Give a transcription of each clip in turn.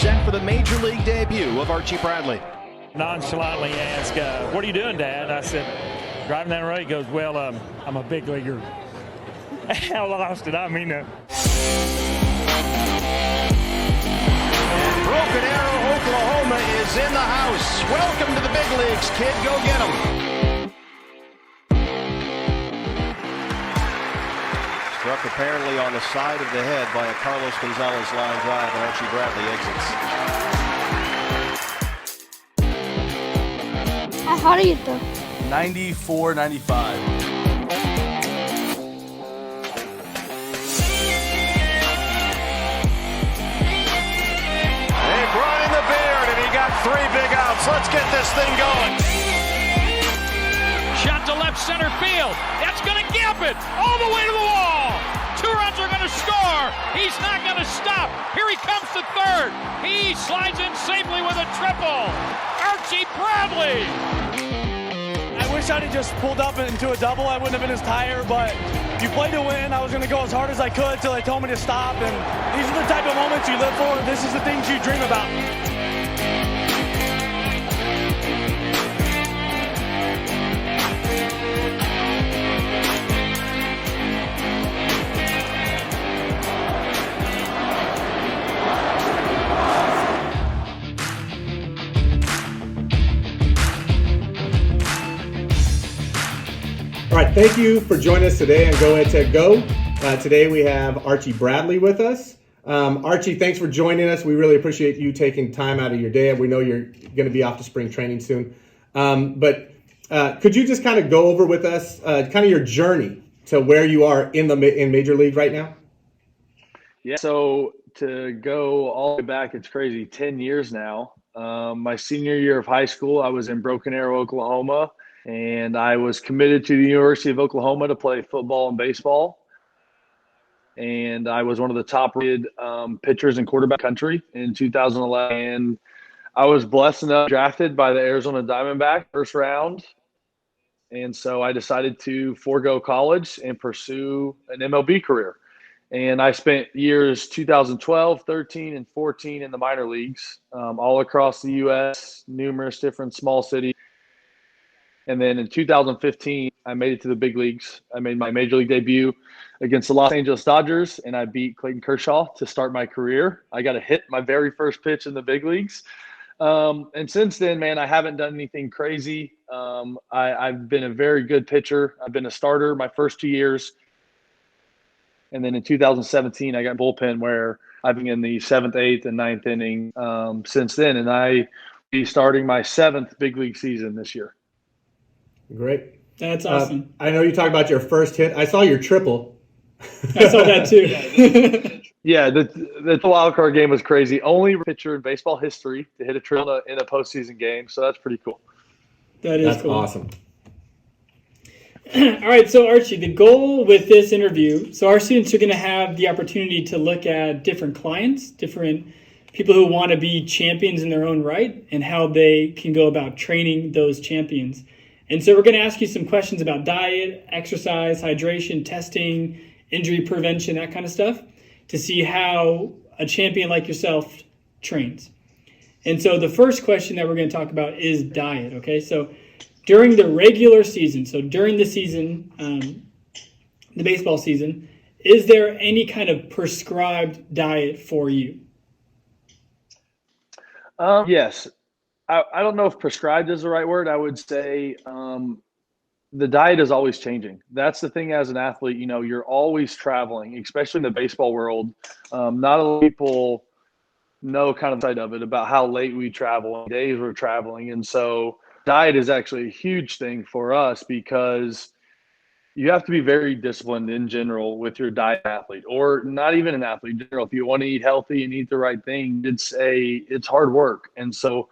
set for the Major League debut of Archie Bradley. Nonchalantly asked, what are you doing, Dad? I said, driving down the road. He goes, well, I'm a big leaguer. I lost it. I mean that. Broken Arrow, Oklahoma is in the house. Welcome to the big leagues, kid. Go get 'em. Struck apparently on the side of the head by a Carlos Gonzalez line drive, and Archie Bradley exits. How do you throw? 94, 95. They brought in the beard, and he got 3 big outs. Let's get this thing going. Shot to left center field. That's going to gap it all the way to the wall. 2 runs are going to score. He's not going to stop. Here he comes to third. He slides in safely with a triple. Archie Bradley. I wish I'd have just pulled up into a double. I wouldn't have been as tired, but you play to win. I was going to go as hard as I could till they told me to stop. And these are the type of moments you live for. This is the things you dream about. All right, thank you for joining us today on Go Ahead Tech Go. Today we have Archie Bradley with us. Archie, thanks for joining us. We really appreciate you taking time out of your day. We know you're going to be off to spring training soon. But could you just kind of go over with us kind of your journey to where you are in Major League right now? Yeah, so to go all the way back, it's crazy, 10 years now. My senior year of high school, I was in Broken Arrow, Oklahoma. And I was committed to the University of Oklahoma to play football and baseball. And I was one of the top-rated pitchers in quarterback country in 2011. And I was blessed enough drafted by the Arizona Diamondbacks first round. And so I decided to forego college and pursue an MLB career. And I spent years 2012, 13, and 14 in the minor leagues all across the U.S., numerous different small cities. And then in 2015, I made it to the big leagues. I made my Major League debut against the Los Angeles Dodgers, and I beat Clayton Kershaw to start my career. I got to hit my very first pitch in the big leagues. And since then, man, I haven't done anything crazy. I've been a very good pitcher. I've been a starter my first 2 years. And then in 2017, I got bullpen where I've been in the 7th, 8th, and 9th inning since then. And I be starting my 7th big league season this year. Great. That's awesome. I know you talked about your first hit. I saw your triple. I saw that too. Yeah, the wild card game was crazy. Only pitcher in baseball history to hit a triple in a postseason game, so that's pretty cool. That's cool. Awesome. All right, so Archie, the goal with this interview, so our students are going to have the opportunity to look at different clients, different people who want to be champions in their own right, and how they can go about training those champions. And so we're going to ask you some questions about diet, exercise, hydration, testing, injury prevention, that kind of stuff, to see how a champion like yourself trains. And so the first question that we're going to talk about is diet, okay? So during the regular season, so during the season, the baseball season, is there any kind of prescribed diet for you? Yes. I don't know if prescribed is the right word. I would say the diet is always changing. That's the thing as an athlete, you know, you're always traveling, especially in the baseball world. Not a lot of people know kind of the side of it about how late we travel, days we're traveling. And so diet is actually a huge thing for us because you have to be very disciplined in general with your diet athlete, or not even an athlete in general. If you want to eat healthy and eat the right thing, it's hard work. And so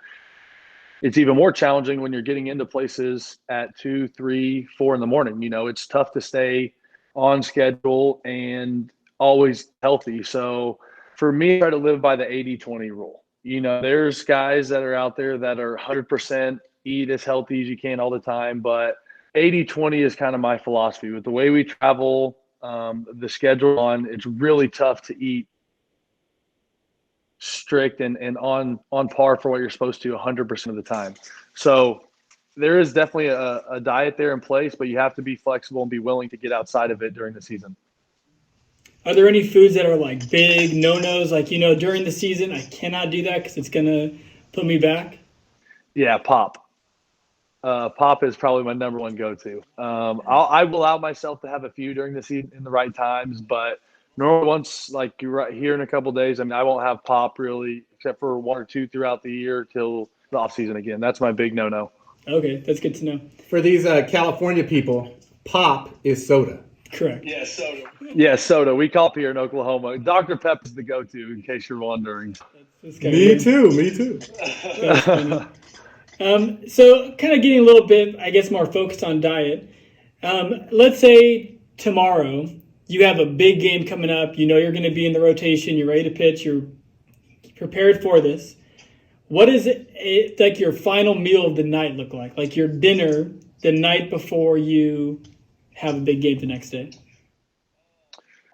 it's even more challenging when you're getting into places at 2, 3, 4 in the morning. You know, it's tough to stay on schedule and always healthy. So for me, I try to live by the 80-20 rule. You know, there's guys that are out there that are 100% eat as healthy as you can all the time, but 80-20 is kind of my philosophy. With the way we travel, the schedule on, it's really tough to eat strict and on par for what you're supposed to 100% of the time. So there is definitely a diet there in place, but you have to be flexible and be willing to get outside of it during the season. Are there any foods that are like big no-nos? Like, during the season, I cannot do that because it's going to put me back? Yeah, pop. Pop is probably my number one go-to. I will allow myself to have a few during the season in the right times, but normally once, like you're right here in a couple of days, I mean, I won't have pop really except for one or two throughout the year till the off season again. That's my big no-no. Okay, that's good to know. For these California people, pop is soda. Correct. Yeah, soda. We call it here in Oklahoma. Dr. Pepper is the go-to, in case you're wondering. Me too. That's funny. So kind of getting a little bit, I guess, more focused on diet. Let's say tomorrow you have a big game coming up. You're going to be in the rotation. You're ready to pitch. You're prepared for this. What is it like your final meal of the night look like? Like your dinner the night before you have a big game the next day?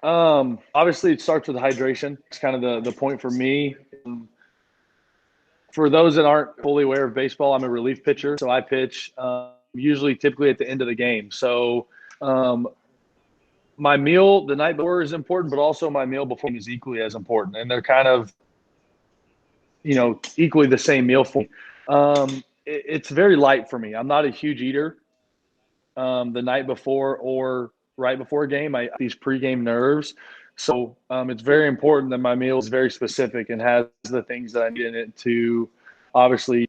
Obviously, it starts with hydration. It's kind of the point for me. For those that aren't fully aware of baseball, I'm a relief pitcher, so I pitch typically at the end of the game. So my meal the night before is important, but also my meal before is equally as important, and they're kind of equally the same meal for me. It's very light for me. I'm not a huge eater the night before or right before a game. I have these pregame nerves. So it's very important that my meal is very specific and has the things that I need in it to obviously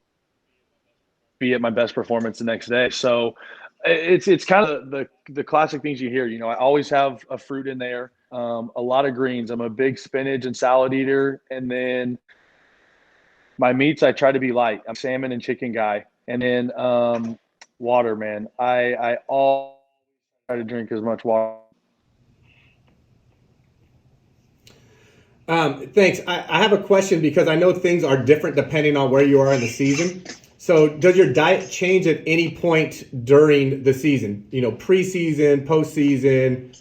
be at my best performance the next day. So it's kind of the classic things you hear. I always have a fruit in there, a lot of greens. I'm a big spinach and salad eater. And then my meats, I try to be light. I'm a salmon and chicken guy. And then water, man. I always try to drink as much water. Thanks. I have a question because I know things are different depending on where you are in the season. So does your diet change at any point during the season? Preseason, postseason,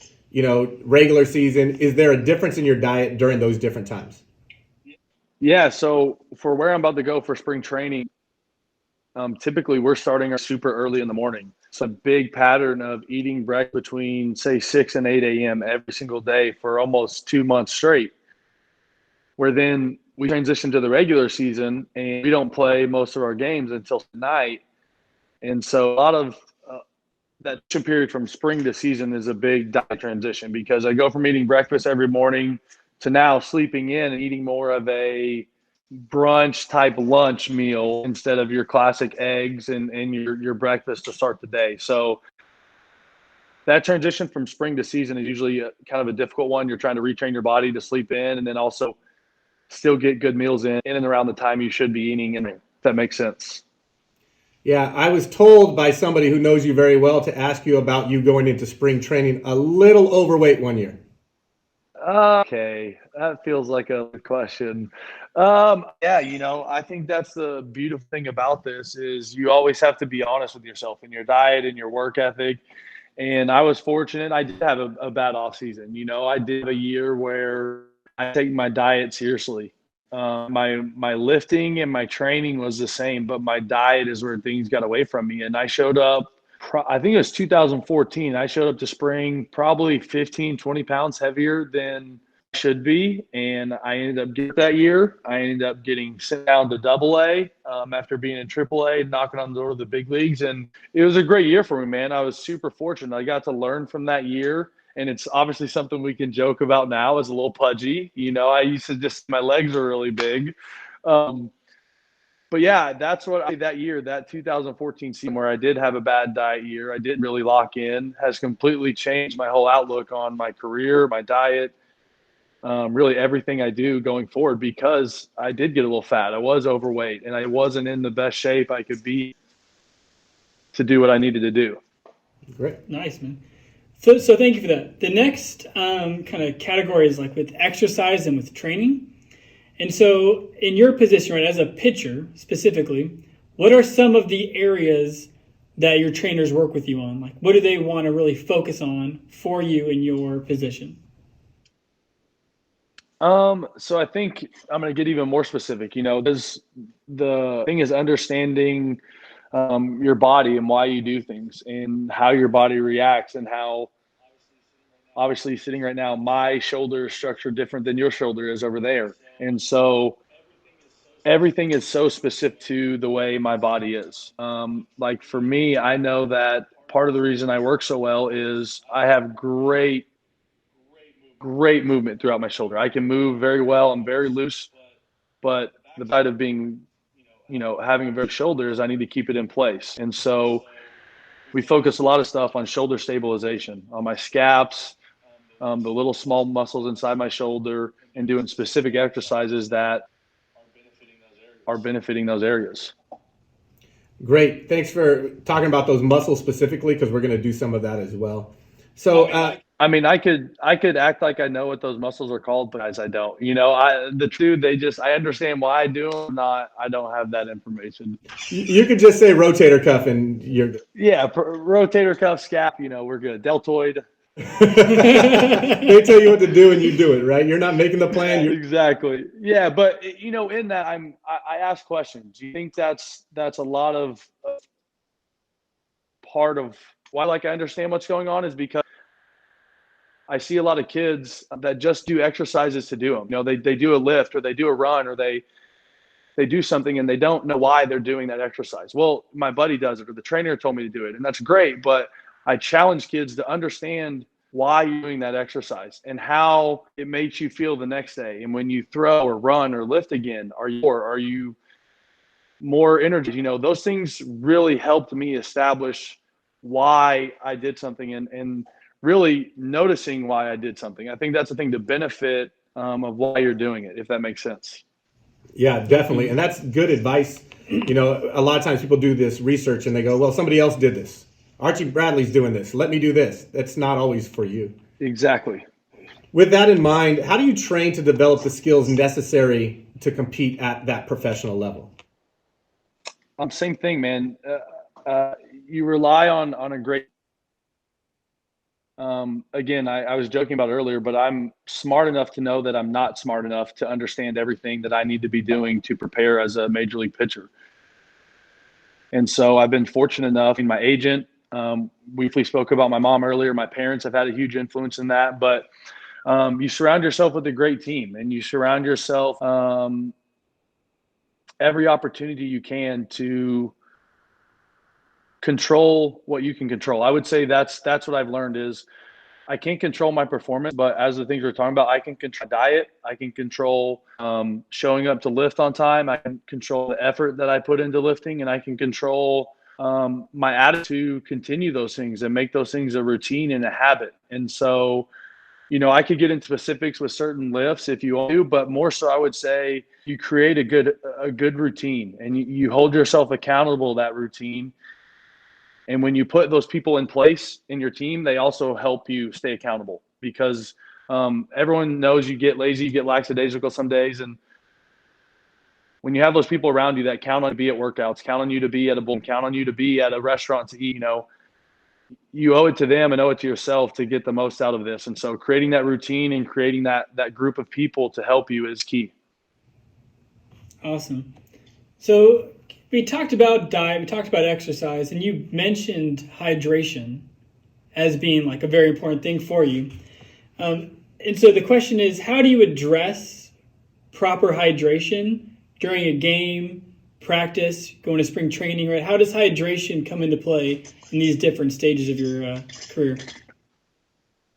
regular season. Is there a difference in your diet during those different times? Yeah, so for where I'm about to go for spring training, typically we're starting our super early in the morning. It's a big pattern of eating breakfast between, say, 6 and 8 a.m. every single day for almost 2 months straight, where then we transition to the regular season and we don't play most of our games until night. And so a lot of that period from spring to season is a big diet transition because I go from eating breakfast every morning to now sleeping in and eating more of a brunch type lunch meal instead of your classic eggs and your breakfast to start the day. So that transition from spring to season is usually kind of a difficult one. You're trying to retrain your body to sleep in and then also still get good meals in and around the time you should be eating. And if that makes sense. Yeah, I was told by somebody who knows you very well to ask you about you going into spring training a little overweight one year. Okay, that feels like a question. Yeah, I think that's the beautiful thing about this is you always have to be honest with yourself in your diet and your work ethic. And I was fortunate. I did have a bad off season. I did a year where I take my diet seriously. My lifting and my training was the same, but my diet is where things got away from me. And I showed up, I think it was 2014. I showed up to spring probably 15, 20 pounds heavier than I should be. And I ended up getting that year. I ended up getting sent down to AA after being in AAA, knocking on the door of the big leagues. And it was a great year for me, man. I was super fortunate. I got to learn from that year. And it's obviously something we can joke about now as a little pudgy. I used to my legs were really big. But yeah, that's what that year, that 2014 season where I did have a bad diet year, I didn't really lock in, has completely changed my whole outlook on my career, my diet, really everything I do going forward because I did get a little fat. I was overweight and I wasn't in the best shape I could be to do what I needed to do. Great. Nice, man. So thank you for that. The next kind of category is like with exercise and with training. And so in your position, right, as a pitcher specifically, what are some of the areas that your trainers work with you on? Like, what do they want to really focus on for you in your position? So I think I'm going to get even more specific. The thing is understanding your body and why you do things and how your body reacts, and how obviously sitting right now, my shoulder is structured different than your shoulder is over there. And so everything is so specific to the way my body is. Like for me, I know that part of the reason I work so well is I have great movement throughout my shoulder. I can move very well. I'm very loose, but the side of being, having very shoulders, I need to keep it in place. And so we focus a lot of stuff on shoulder stabilization, on my scaps, the little small muscles inside my shoulder, and doing specific exercises that are benefiting those areas. Great. Thanks for talking about those muscles specifically, because we're going to do some of that as well. So, I could act like I know what those muscles are called, but guys, I don't. I understand why I do them. I don't have that information. You could just say rotator cuff and you're good. Yeah, rotator cuff, scap. We're good. Deltoid. They tell you what to do and you do it, right? You're not making the plan. Exactly. Yeah, but in that I ask questions. Do you think that's a lot of part of why I understand what's going on, is because I see a lot of kids that just do exercises to do them. They do a lift, or they do a run, or they do something and they don't know why they're doing that exercise. Well, my buddy does it, or the trainer told me to do it, and that's great. But I challenge kids to understand why you're doing that exercise and how it makes you feel the next day. And when you throw or run or lift again, are you more energy? Those things really helped me establish why I did something, and really noticing why I did something. I think that's the thing, to benefit of why you're doing it, if that makes sense. Yeah, definitely. And that's good advice. A lot of times people do this research and they go, well, somebody else did this. Archie Bradley's doing this. Let me do this. That's not always for you. Exactly. With that in mind, how do you train to develop the skills necessary to compete at that professional level? Same thing, man. You rely on a great again, I was joking about it earlier, but I'm smart enough to know that I'm not smart enough to understand everything that I need to be doing to prepare as a major league pitcher. And so I've been fortunate enough. My agent, briefly spoke about my mom earlier. My parents have had a huge influence in that. But you surround yourself with a great team, and you surround yourself every opportunity you can to control what you can control. I would say that's what I've learned is I can't control my performance, but as the things we're talking about, I can control diet. I can control showing up to lift on time. I can control the effort that I put into lifting, and I can control my attitude to continue those things and make those things a routine and a habit. And so, I could get into specifics with certain lifts if you want to, but more so I would say you create a good routine, and you hold yourself accountable to that routine. And when you put those people in place in your team, they also help you stay accountable, because everyone knows you get lazy, you get lackadaisical some days. And when you have those people around you that count on you to be at workouts, count on you to be at a bowl, count on you to be at a restaurant to eat, you owe it to them and owe it to yourself to get the most out of this. And so creating that routine and creating that group of people to help you is key. Awesome. So we talked about diet, we talked about exercise, and you mentioned hydration as being like a very important thing for you. And so the question is, how do you address proper hydration during a game, practice, going to spring training, right? How does hydration come into play in these different stages of your career?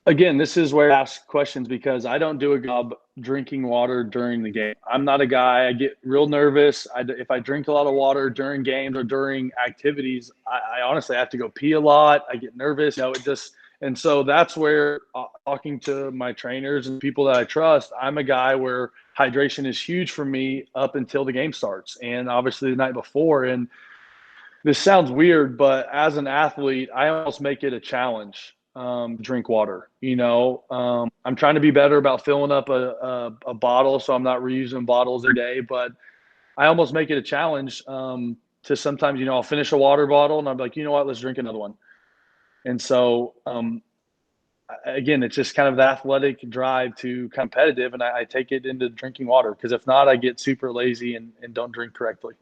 Again, this is where I ask questions, because I don't do a good job drinking water during the game. I'm not a guy, I get real nervous. If I drink a lot of water during games or during activities, I honestly have to go pee a lot. I get nervous. And so that's where talking to my trainers and people that I trust, I'm a guy where hydration is huge for me up until the game starts, and obviously the night before. And this sounds weird, but as an athlete, I almost make it a challenge. Drink water. I'm trying to be better about filling up a bottle, so I'm not reusing bottles every day, but I almost make it a challenge to sometimes, I'll finish a water bottle and I'm like, you know what, let's drink another one. And so again, it's just kind of the athletic drive to competitive, and I take it into drinking water, because if not, I get super lazy and don't drink correctly.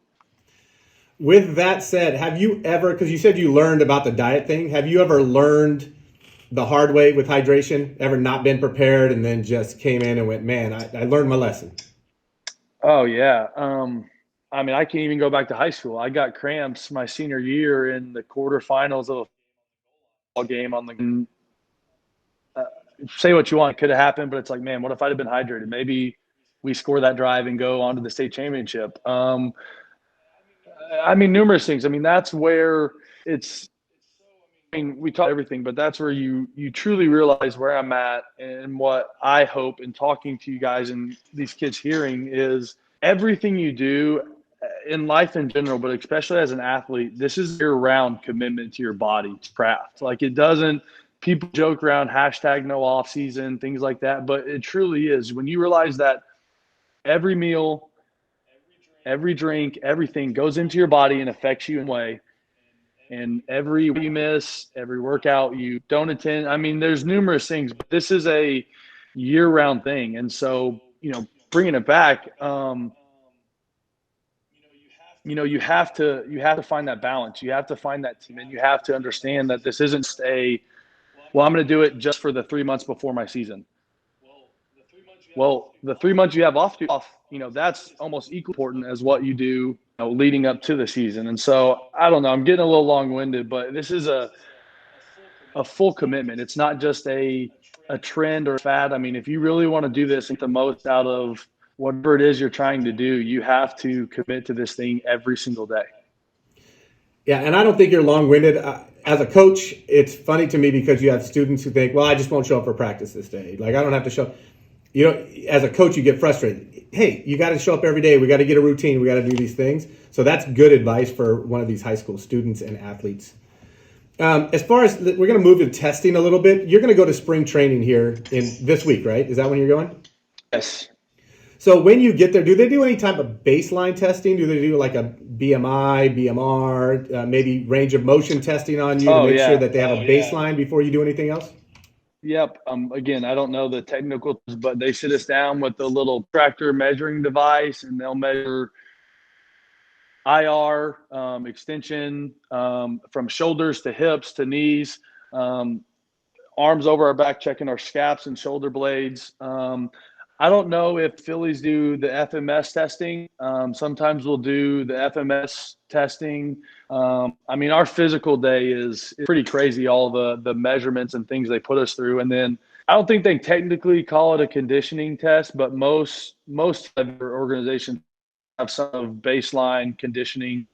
With that said, have you ever, because you said you learned about the diet thing, have you ever learned the hard way with hydration? Ever not been prepared and then just came in and went, man, I learned my lesson? Oh, yeah. I mean, I can even go back to high school. I got cramps my senior year in the quarterfinals of a football game on the say what you want, it could have happened, but it's like, man, what if I'd have been hydrated? Maybe we score that drive and go on to the state championship. I mean, numerous things. I mean, that's where it's, I mean, we talk everything, but that's where you truly realize where I'm at, and what I hope in talking to you guys and these kids hearing is everything you do in life in general, but especially as an athlete, this is year-round commitment to your body, to craft. Like, it doesn't, people joke around hashtag no off season, things like that, but it truly is. When you realize that every meal, every drink, everything goes into your body and affects you in a way, and every you miss, every workout you don't attend, I mean, there's numerous things, but this is a year-round thing. And so, bringing it back, you have to find that balance. You have to find that team, and you have to understand that this isn't well, I'm going to do it just for the 3 months before my season. Well, the 3 months you have off, that's almost equal important as what you do leading up to the season. And so, I don't know, I'm getting a little long-winded, but this is a full commitment. It's not just a trend or a fad. I mean, if you really want to do this and get the most out of whatever it is you're trying to do, you have to commit to this thing every single day. Yeah, and I don't think you're long-winded. As a coach, it's funny to me because you have students who think, well, I just won't show up for practice this day. Like, I don't have to show. As a coach, you get frustrated. Hey, you got to show up every day. We got to get a routine. We got to do these things. So that's good advice for one of these high school students and athletes. As far as we're going to move to testing a little bit, you're going to go to spring training here in this week, right? Is that when you're going? Yes. So when you get there, do they do any type of baseline testing? Do they do like a BMI, BMR, maybe range of motion testing on you to make sure that they have a baseline before you do anything else? Yep. Again, I don't know the technical, but they sit us down with the little tractor measuring device, and they'll measure IR, extension, from shoulders to hips to knees, arms over our back, checking our scaps and shoulder blades. I don't know if Phillies do the FMS testing. Sometimes we'll do the FMS testing. I mean, our physical day is pretty crazy, all the measurements and things they put us through. And then I don't think they technically call it a conditioning test, but most organizations have some baseline conditioning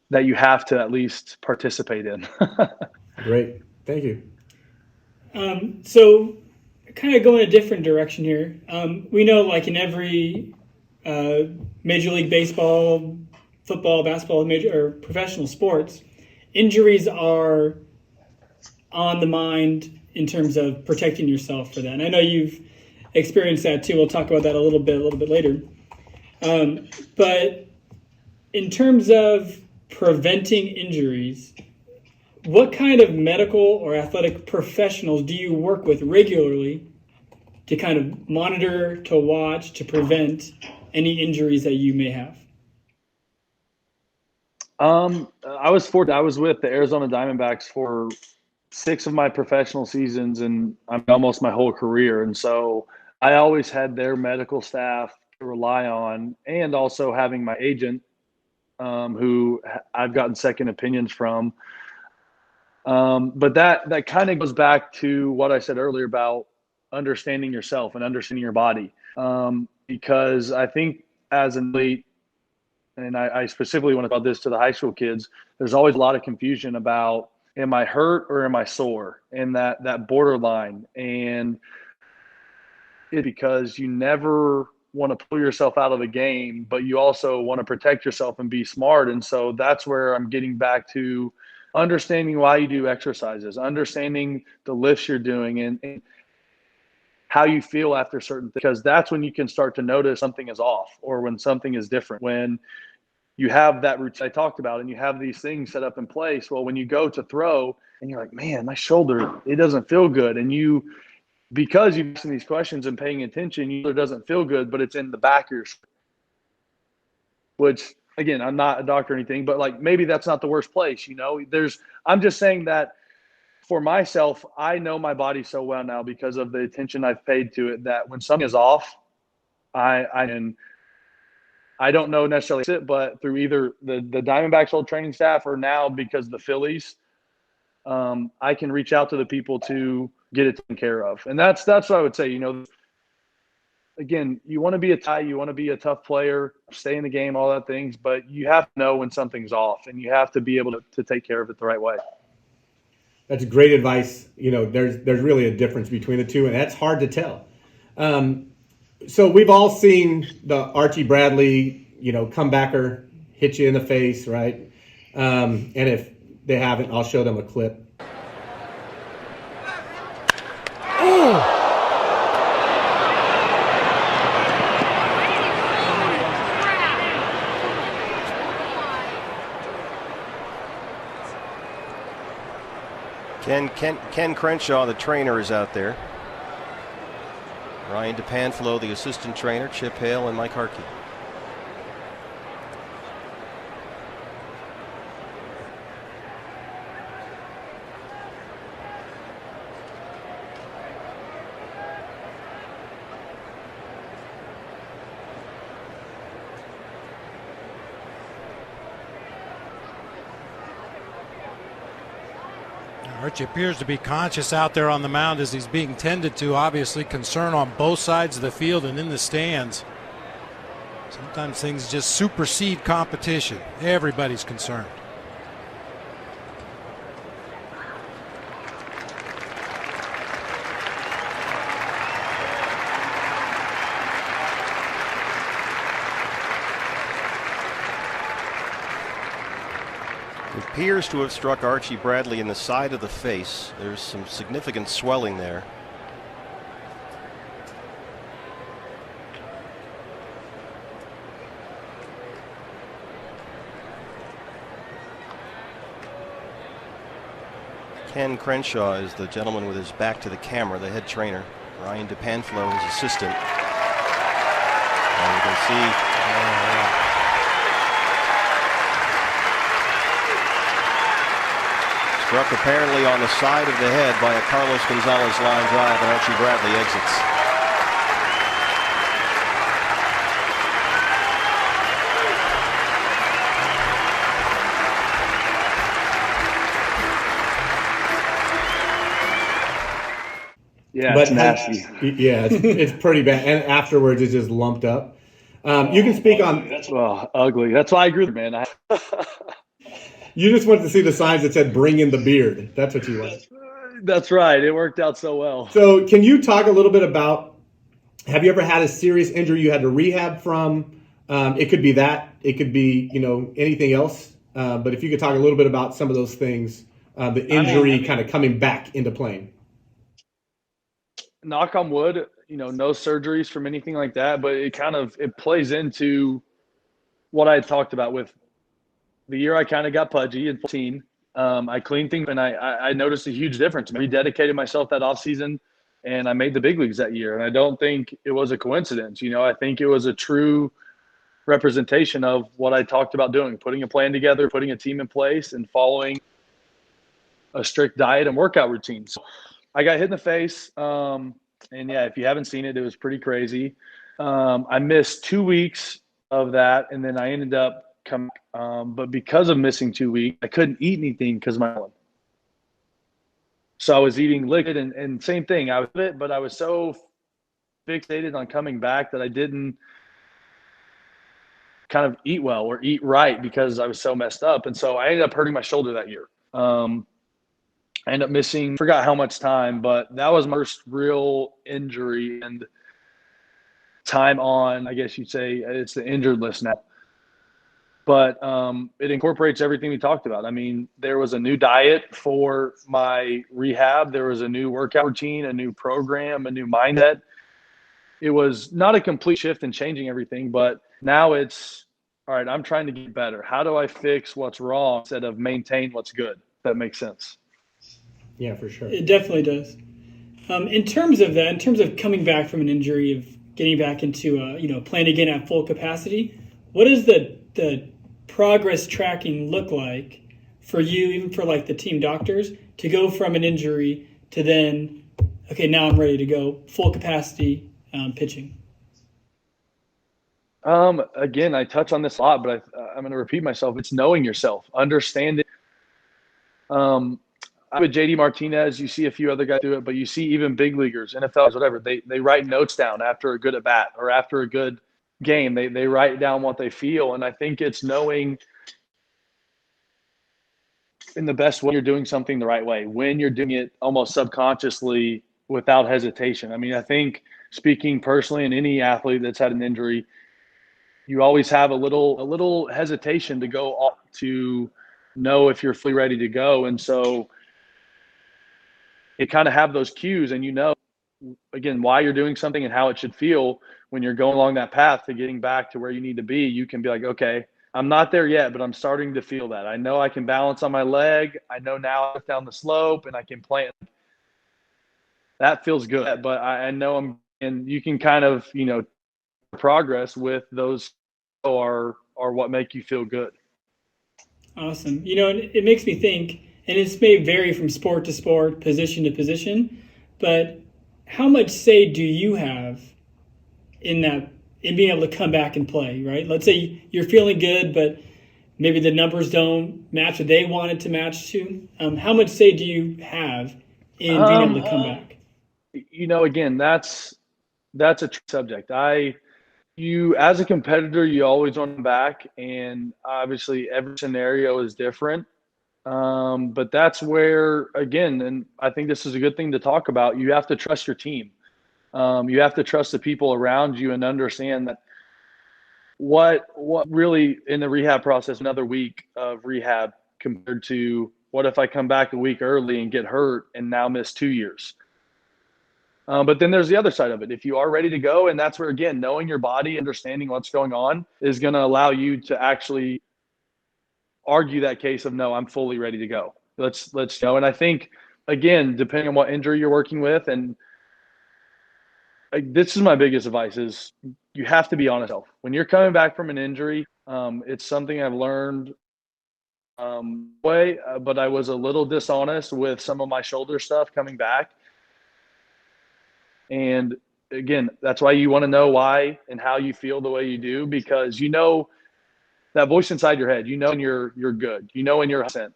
that you have to at least participate in. Great. Thank you. So kind of going a different direction here. We know, like in every Major League Baseball, football, basketball, major or professional sports, injuries are on the mind in terms of protecting yourself for that. And I know you've experienced that too. We'll talk about that a little bit later. But in terms of preventing injuries, what kind of medical or athletic professionals do you work with regularly to kind of monitor, to watch, to prevent any injuries that you may have? I was with the Arizona Diamondbacks for 6 of my professional seasons, and I'm almost my whole career. And so I always had their medical staff to rely on, and also having my agent, who I've gotten second opinions from. But that kind of goes back to what I said earlier about understanding yourself and understanding your body. Because I think as an elite, and I specifically want to talk this to the high school kids, there's always a lot of confusion about, am I hurt or am I sore? And that borderline. And it's because you never want to pull yourself out of the game, but you also want to protect yourself and be smart. And so that's where I'm getting back to understanding why you do exercises, understanding the lifts you're doing, and how you feel after certain things, because that's when you can start to notice something is off or when something is different. When you have that routine I talked about, and you have these things set up in place. Well, when you go to throw and you're like, man, my shoulder, it doesn't feel good. And because you're asking these questions and paying attention, it doesn't feel good, but it's in the back of your shoulder. Which, again, I'm not a doctor or anything, but like maybe that's not the worst place. I'm just saying that for myself, I know my body so well now because of the attention I've paid to it, that when something is off, I don't know necessarily it, but through either the Diamondbacks old training staff or now because of the Phillies, I can reach out to the people to get it taken care of. And that's what I would say. Again, you want to be you want to be a tough player, stay in the game, all that things, but you have to know when something's off, and you have to be able to take care of it the right way. That's great advice. There's really a difference between the two, and that's hard to tell. So we've all seen the Archie Bradley, comebacker hit you in the face, right? And if they haven't, I'll show them a clip. Ken Crenshaw, the trainer, is out there. Ryan DePanflo, the assistant trainer, Chip Hale, and Mike Harkey. Archie appears to be conscious out there on the mound as he's being tended to. Obviously, concern on both sides of the field and in the stands. Sometimes things just supersede competition. Everybody's concerned. Appears to have struck Archie Bradley in the side of the face. There's some significant swelling there. Ken Crenshaw is the gentleman with his back to the camera, the head trainer. Ryan DePanflo, his assistant. And you can see struck apparently on the side of the head by a Carlos Gonzalez line drive, and Archie Bradley exits. Yeah, it's nasty. Yeah, it's pretty bad. And afterwards, it's just lumped up. You can speak on. That's ugly. That's why I agree with you, man. You just wanted to see the signs that said "Bring in the beard." That's what you wanted. That's right. It worked out so well. So, can you talk a little bit about? Have you ever had a serious injury you had to rehab from? It could be that. It could be anything else. But if you could talk a little bit about some of those things, the injury kind of coming back into playing. Knock on wood, no surgeries from anything like that, but it plays into what I had talked about with the year I kind of got pudgy in 14. I cleaned things, and I noticed a huge difference. I rededicated myself that offseason, and I made the big leagues that year. And I don't think it was a coincidence. I think it was a true representation of what I talked about doing, putting a plan together, putting a team in place, and following a strict diet and workout routine. So I got hit in the face. And yeah, if you haven't seen it, it was pretty crazy. I missed 2 weeks of that, and then I ended up coming. But because of missing 2 weeks, I couldn't eat anything because of my melon. So I was eating liquid, and same thing. I was it, but I was so fixated on coming back that I didn't kind of eat well or eat right because I was so messed up. And so I ended up hurting my shoulder that year. I ended up missing, forgot how much time, but that was my first real injury and time on, I guess you'd say it's the injured list now. But it incorporates everything we talked about. I mean, there was a new diet for my rehab. There was a new workout routine, a new program, a new mindset. It was not a complete shift in changing everything, but now it's, all right, I'm trying to get better. How do I fix what's wrong instead of maintain what's good? If that makes sense. Yeah, for sure. It definitely does. In terms of that, in terms of coming back from an injury, of getting back into playing again at full capacity, what does the progress tracking look like for you, even for like the team doctors, to go from an injury to then, okay, now I'm ready to go full capacity pitching? Again, I touch on this a lot, but I'm going to repeat myself. It's knowing yourself, understanding. With JD Martinez, you see a few other guys do it, but you see even big leaguers, NFLs, whatever, they write notes down after a good at bat or after a good game. They write down what they feel. And I think it's knowing in the best way you're doing something the right way, when you're doing it almost subconsciously without hesitation. I mean, I think speaking personally, in any athlete that's had an injury, you always have a little hesitation to go off to know if you're fully ready to go. And so you kind of have those cues, and again, why you're doing something and how it should feel when you're going along that path to getting back to where you need to be. You can be like, okay, I'm not there yet, but I'm starting to feel that. I know I can balance on my leg. I know now I'm down the slope and I can plant. That feels good. But I know and you can kind of, progress with those are what make you feel good. Awesome. And it makes me think, and this may vary from sport to sport, position to position, but how much say do you have in being able to come back and play, right? Let's say you're feeling good, but maybe the numbers don't match what they wanted to match to. How much say do you have in being able to come back? Again, that's a tricky subject. As a competitor, you always want to come back, and obviously every scenario is different. But that's where, again, and I think this is a good thing to talk about, you have to trust your team. You have to trust the people around you and understand that what really in the rehab process, another week of rehab compared to what if I come back a week early and get hurt and now miss 2 years. But then there's the other side of it. If you are ready to go, and that's where, again, knowing your body, understanding what's going on is going to allow you to actually argue that case of, no, I'm fully ready to go. Let's go. And I think, again, depending on what injury you're working with, and this is my biggest advice, is you have to be honest. When you're coming back from an injury, it's something I've learned but I was a little dishonest with some of my shoulder stuff coming back. And again, that's why you want to know why and how you feel the way you do, because that voice inside your head, when you're good, when you're 100%.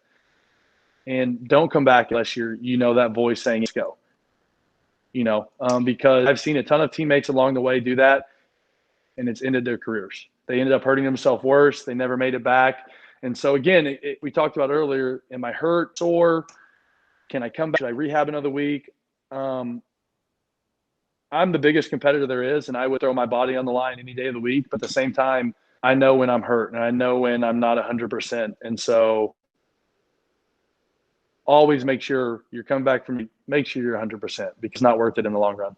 And don't come back unless that voice saying, let's go. Because I've seen a ton of teammates along the way do that, and it's ended their careers. They ended up hurting themselves worse. They never made it back. And so again, we talked about earlier, am I hurt, sore? Can I come back? Should I rehab another week? I'm the biggest competitor there is, and I would throw my body on the line any day of the week. But at the same time, I know when I'm hurt, and I know when I'm not 100%. And so always make sure you're coming back from, make sure you're 100%, because it's not worth it in the long run.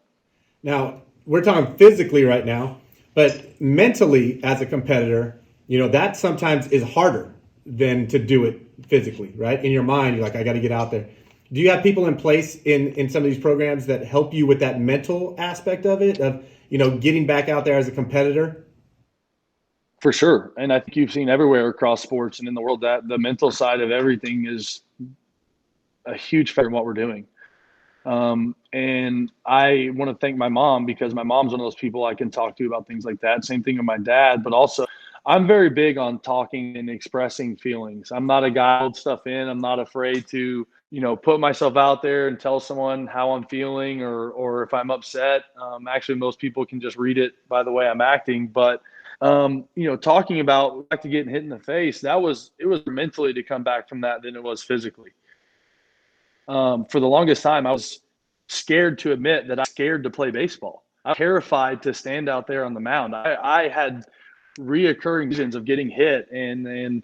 Now, we're talking physically right now, but mentally as a competitor, that sometimes is harder than to do it physically, right? In your mind, you're like, I got to get out there. Do you have people in place in some of these programs that help you with that mental aspect of it, of, getting back out there as a competitor? For sure. And I think you've seen everywhere across sports and in the world that the mental side of everything is a huge factor in what we're doing. And I want to thank my mom, because my mom's one of those people I can talk to about things like that. Same thing with my dad, but also I'm very big on talking and expressing feelings. I'm not a guy who holds stuff in. I'm not afraid to, put myself out there and tell someone how I'm feeling or if I'm upset. Actually, most people can just read it by the way I'm acting. But, talking about back to getting hit in the face, it was mentally to come back from that than it was physically. For the longest time, I was scared to admit that I'm scared to play baseball. I'm terrified to stand out there on the mound. I had reoccurring visions of getting hit, and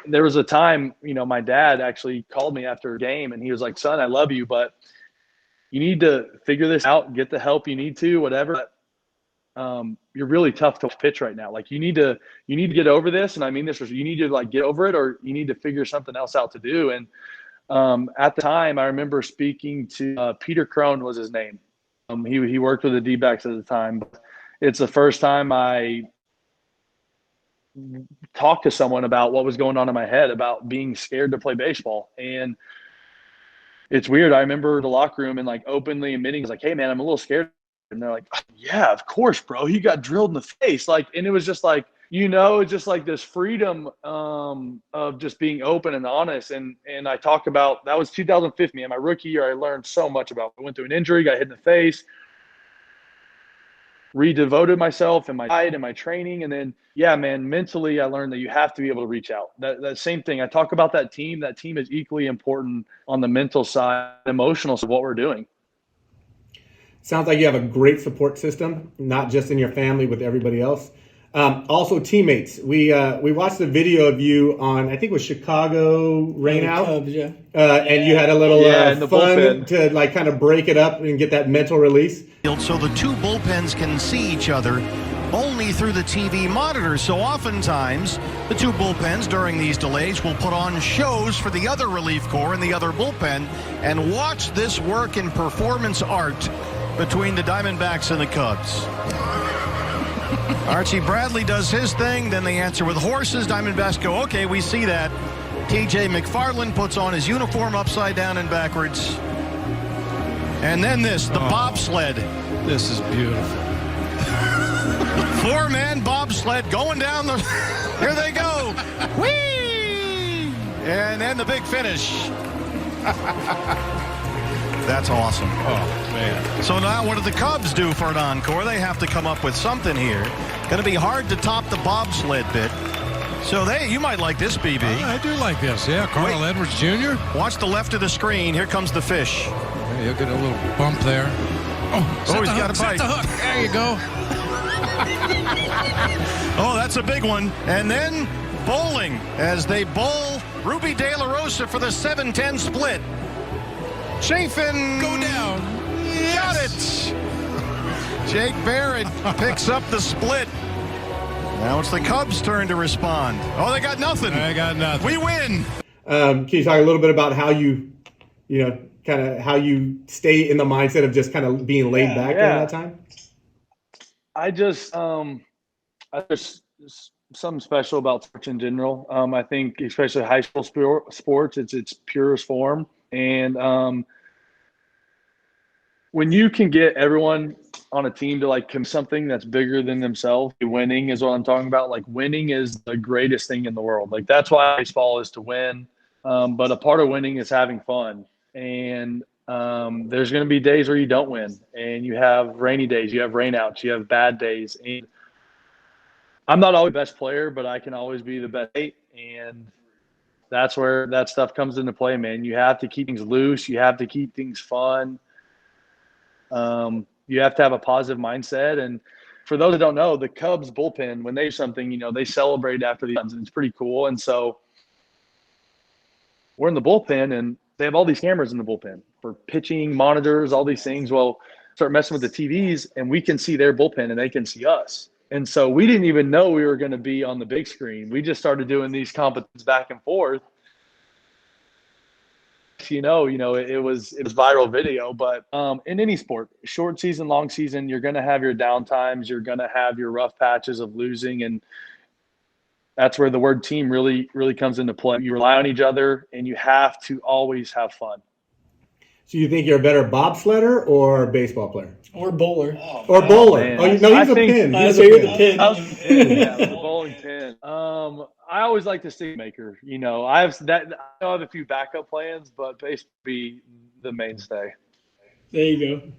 there was a time, my dad actually called me after a game, and he was like, son, I love you, but you need to figure this out, get the help you need to, whatever. you're really tough to pitch right now. Like you need to get over this. And I mean this, you need to like get over it, or you need to figure something else out to do. And at the time, I remember speaking to Peter Crone was his name. He worked with the D-backs at the time. It's the first time I talked to someone about what was going on in my head about being scared to play baseball. And it's weird. I remember the locker room and like openly admitting, like, hey man, I'm a little scared. And they're like, yeah, of course, bro. He got drilled in the face. Like, and it was just like, it's just like this freedom of just being open and honest. And I talk about, that was 2015, man. My rookie year, I learned so much about. I went through an injury, got hit in the face, redevoted myself and my diet and my training. And then, yeah, man, mentally, I learned that you have to be able to reach out. That same thing. I talk about that team. That team is equally important on the mental side, emotional side of what we're doing. Sounds like you have a great support system, not just in your family, with everybody else. Also, teammates. We watched the video of you on, I think it was Chicago Rainout. Cubs, yeah. And you had a little fun bullpen to like kind of break it up and get that mental release. So the two bullpens can see each other only through the TV monitor. So oftentimes, the two bullpens during these delays will put on shows for the other relief corps and the other bullpen and watch this work in performance art between the Diamondbacks and the Cubs. Archie Bradley does his thing, then they answer with horses. Diamondbacks go, okay, we see that. TJ McFarland puts on his uniform upside down and backwards. And then the bobsled. This is beautiful. Four-man bobsled going down the... Here they go. Whee! And then the big finish. That's awesome. Oh, man. So now what do the Cubs do for an encore? They have to come up with something here. Going to be hard to top the bobsled bit. So you might like this, BB. I do like this, yeah. Carl Edwards Jr. Watch the left of the screen. Here comes the fish. Yeah, you'll get a little bump there. Oh, he's got a bite. The hook. There you go. Oh, that's a big one. And then bowling as they bowl Ruby De La Rosa for the 7-10 split. Chafin. Go down. Got it. Jake Barrett picks up the split. Now it's the Cubs' turn to respond. Oh, they got nothing. I got nothing. We win. Can you talk a little bit about how you how you stay in the mindset of just kind of being laid back during that time? There's something special about sports in general. I think especially high school sports, it's its purest form. And when you can get everyone on a team to like commit something that's bigger than themselves, winning is what I'm talking about. Like winning is the greatest thing in the world. Like that's why baseball is to win. But a part of winning is having fun. And there's going to be days where you don't win, and you have rainy days, you have rainouts, you have bad days. And I'm not always the best player, but I can always be the best. And that's where that stuff comes into play, man. You have to keep things loose. You have to keep things fun. You have to have a positive mindset. And for those that don't know, the Cubs bullpen, when they do something, they celebrate after the runs, and it's pretty cool. And so we're in the bullpen, and they have all these cameras in the bullpen for pitching, monitors, all these things. Well, start messing with the TVs, and we can see their bullpen, and they can see us. And so we didn't even know we were going to be on the big screen. We just started doing these competitions back and forth. It was viral video. But in any sport, short season, long season, you're going to have your down times. You're going to have your rough patches of losing, and that's where the word team really, really comes into play. You rely on each other, and you have to always have fun. So you think you're a better bobsledder or baseball player? Or bowler. Or bowler. Man. He's a pin. So you're the pin. Yeah, the bowling pin. I always like the stick maker. I have a few backup plans, but baseball be the mainstay. There you go.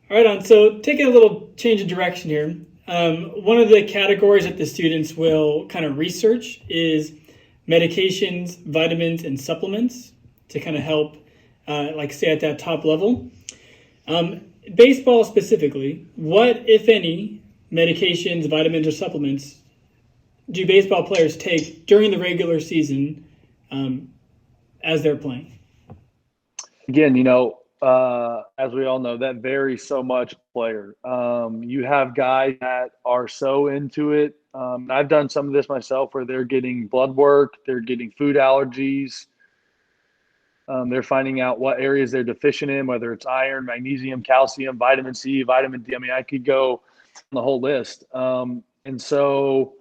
All right, on. So taking a little change of direction here. One of the categories that the students will kind of research is medications, vitamins, and supplements to kind of help stay at that top level. Baseball specifically, what, if any, medications, vitamins, or supplements do baseball players take during the regular season as they're playing? Again, as we all know, that varies so much player. You have guys that are so into it. I've done some of this myself where they're getting blood work, they're getting food allergies. They're finding out what areas they're deficient in, whether it's iron, magnesium, calcium, vitamin C, vitamin D. I mean, I could go on the whole list. And so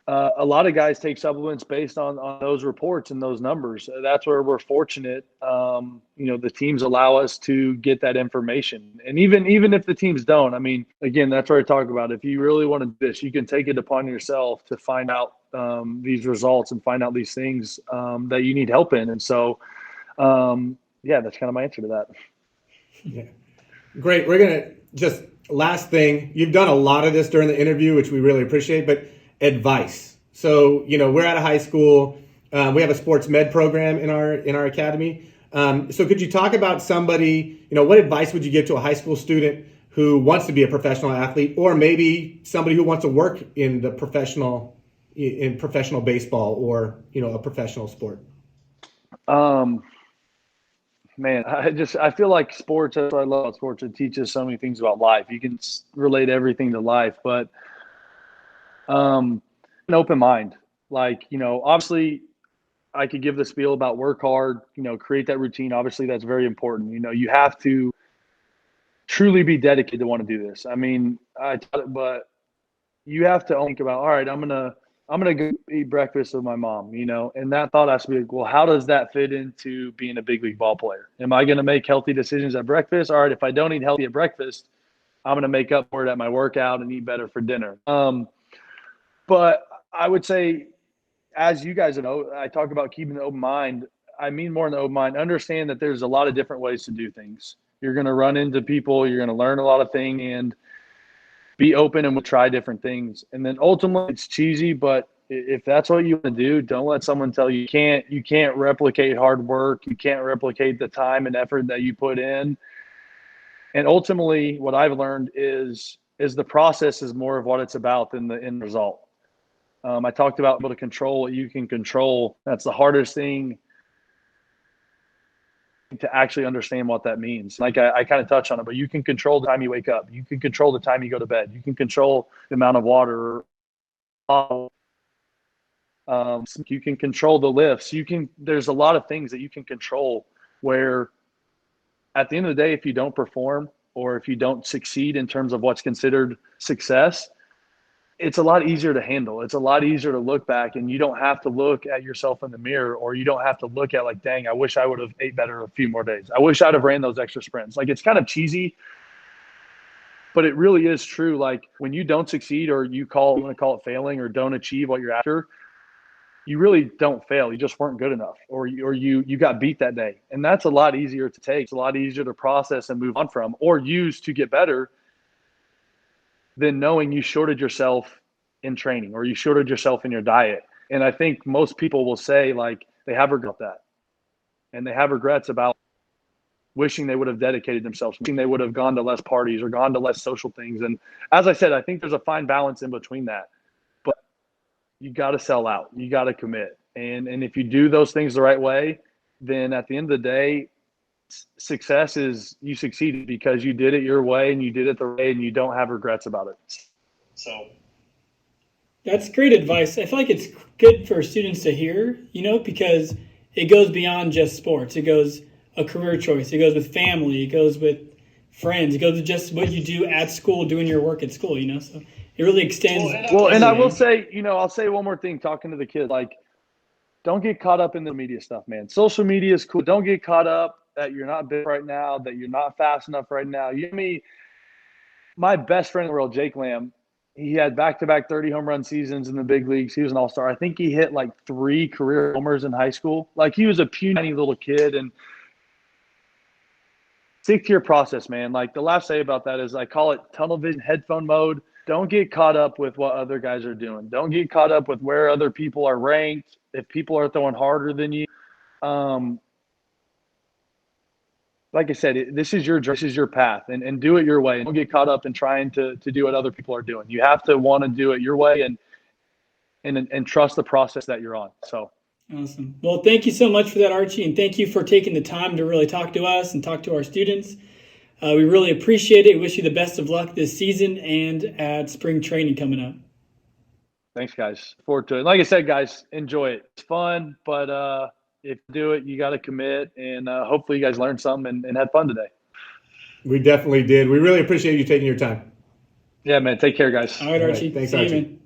a lot of guys take supplements based on those reports and those numbers. That's where we're fortunate. The teams allow us to get that information. And even if the teams don't, I mean, again, that's where I talk about. If you really want to do this, you can take it upon yourself to find out these results and find out these things that you need help in. And so, that's kind of my answer to that. Yeah. Great. We're going to just last thing. You've done a lot of this during the interview, which we really appreciate, but advice. So, we're out of high school. We have a sports med program in our academy. So could you talk about somebody, what advice would you give to a high school student who wants to be a professional athlete, or maybe somebody who wants to work in professional baseball or, a professional sport? Man, I feel like sports, that's what I love about sports. It teaches so many things about life. You can relate everything to life, but an open mind. Like, obviously I could give the spiel about work hard, create that routine. Obviously that's very important. You have to truly be dedicated to want to do this. I mean, I taught it, but you have to think about, all right, I'm going to go eat breakfast with my mom, and that thought has to be like, well, how does that fit into being a big league ball player? Am I going to make healthy decisions at breakfast? All right, if I don't eat healthy at breakfast, I'm going to make up for it at my workout and eat better for dinner. But I would say, as you guys know, I talk about keeping an open mind. I mean more than open mind. Understand that there's a lot of different ways to do things. You're going to run into people. You're going to learn a lot of things, and be open and we'll try different things. And then ultimately it's cheesy, but if that's what you want to do, don't let someone tell you you can't replicate hard work. You can't replicate the time and effort that you put in. And ultimately what I've learned is the process is more of what it's about than the end result. I talked about able to control what you can control. That's the hardest thing to actually understand what that means. Like I kind of touched on it, but you can control the time you wake up. You can control the time you go to bed. You can control the amount of water. You can control the lifts. There's a lot of things that you can control where at the end of the day, if you don't perform or if you don't succeed in terms of what's considered success, it's a lot easier to handle. It's a lot easier to look back, and you don't have to look at yourself in the mirror, or you don't have to look at like, dang, I wish I would have ate better a few more days. I wish I'd have ran those extra sprints. Like, it's kind of cheesy, but it really is true. Like when you don't succeed, or you want to call it failing, or don't achieve what you're after, you really don't fail. You just weren't good enough, or you got beat that day. And that's a lot easier to take. It's a lot easier to process and move on from, or use to get better, than knowing you shorted yourself in training or you shorted yourself in your diet. And I think most people will say like they have regret that, and they have regrets about wishing they would have dedicated themselves, wishing they would have gone to less parties or gone to less social things. And as I said, I think there's a fine balance in between that, but you got to sell out, you got to commit. And if you do those things the right way, then at the end of the day, success is you succeeded because you did it your way and you did it the way, and you don't have regrets about it. So that's great advice. I feel like it's good for students to hear, because it goes beyond just sports. It goes a career choice. It goes with family. It goes with friends. It goes with just what you do at school, doing your work at school, So it really extends. Well, and I will say, I'll say one more thing talking to the kids, like, don't get caught up in the media stuff, man. Social media is cool. Don't get caught up that you're not big right now, that you're not fast enough right now. My best friend in the world, Jake Lamb, he had back-to-back 30 home run seasons in the big leagues. He was an all-star. I think he hit like 3 career homers in high school. Like, he was a puny little kid. And stick to your process, man. Like, the last say about that is I call it tunnel vision, headphone mode. Don't get caught up with what other guys are doing. Don't get caught up with where other people are ranked. If people are throwing harder than you, like I said, this is your path, and do it your way. And don't get caught up in trying to do what other people are doing. You have to want to do it your way and trust the process that you're on. So Awesome. Well, thank you so much for that, Archie, and thank you for taking the time to really talk to us and talk to our students. We really appreciate it. We wish you the best of luck this season and at spring training coming up. Thanks, guys. Forward to it. Like I said, guys, enjoy it. It's fun, but if you do it, you got to commit, and hopefully you guys learned something and had fun today. We definitely did. We really appreciate you taking your time. Yeah, man. Take care, guys. All right, Archie. Thanks, See you, Archie. man.